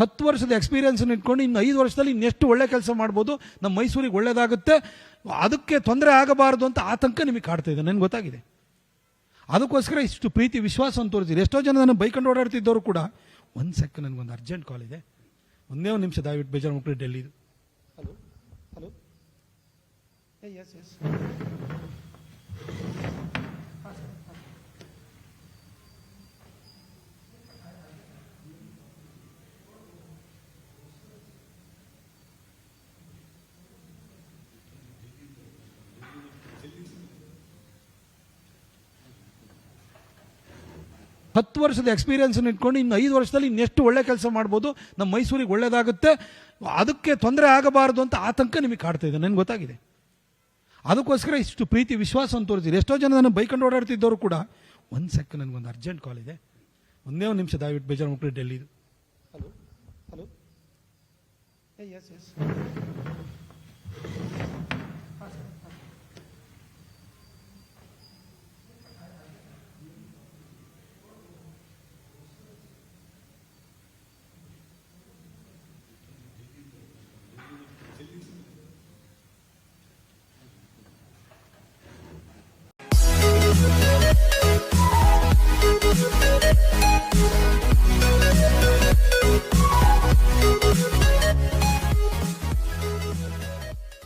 10 ವರ್ಷದ ಎಕ್ಸ್ಪೀರಿಯನ್ಸ್ ಇಟ್ಕೊಂಡು ಇನ್ನು 5 ವರ್ಷದಲ್ಲಿ ಇನ್ನೆಷ್ಟು ಒಳ್ಳೆ ಕೆಲಸ ಮಾಡ್ಬೋದು, ನಮ್ಮ ಮೈಸೂರಿಗೆ ಒಳ್ಳೇದಾಗುತ್ತೆ, ಅದಕ್ಕೆ ತೊಂದರೆ ಆಗಬಾರದು ಅಂತ ಆತಂಕ ನಿಮಗೆ ಕಾಡ್ತಾ ಇದೆ, ನನಗೆ ಗೊತ್ತಾಗಿದೆ. ಅದಕ್ಕೋಸ್ಕರ ಇಷ್ಟು ಪ್ರೀತಿ ವಿಶ್ವಾಸವನ್ನು ತೋರಿಸಿರಿ. ಎಷ್ಟೋ ಜನ ನಾನು ಬೈಕೊಂಡು ಓಡಾಡ್ತಿದ್ದವರು ಕೂಡ ಒಂದು ಸೆಕೆಂಡ್ ನನಗೊಂದು ಅರ್ಜೆಂಟ್ ಕಾಲ್ ಇದೆ, ಒಂದೇ ಒಂದು ನಿಮಿಷ ದಯವಿಟ್ಟು ಬೇಜಾರು ಮಕ್ಕಳು ಡೆಲ್ಲಿದು. ಹಲೋ ಹಲೋ ಎಸ್ ಎಸ್ 10 ವರ್ಷದ ಎಕ್ಸ್ಪೀರಿಯನ್ಸ್ ಇಟ್ಕೊಂಡು ಇನ್ನು 5 ವರ್ಷದಲ್ಲಿ ಇನ್ನೆಷ್ಟು ಒಳ್ಳೆ ಕೆಲಸ ಮಾಡ್ಬೋದು, ನಮ್ಮ ಮೈಸೂರಿಗೆ ಒಳ್ಳೇದಾಗುತ್ತೆ, ಅದಕ್ಕೆ ತೊಂದರೆ ಆಗಬಾರದು ಅಂತ ಆತಂಕ ನಿಮಗೆ ಕಾಡ್ತಾ ಇದೆ, ನನಗೆ ಗೊತ್ತಾಗಿದೆ. ಅದಕ್ಕೋಸ್ಕರ ಇಷ್ಟು ಪ್ರೀತಿ ವಿಶ್ವಾಸವನ್ನು ತೋರಿಸಿರಿ. ಎಷ್ಟೋ ಜನ ನಾನು ಬೈಕೊಂಡು ಓಡಾಡ್ತಿದ್ದವರು ಕೂಡ ಒಂದು ಸೆಕೆಂಡ್ ನನಗೊಂದು ಅರ್ಜೆಂಟ್ ಕಾಲ್ ಇದೆ, ಒಂದೇ ಒಂದು ನಿಮಿಷ ದಯವಿಟ್ಟು ಬೇಜಾರು ಮಕ್ಕಳು ಡೆಲ್ಲಿದು. Hello hello yes S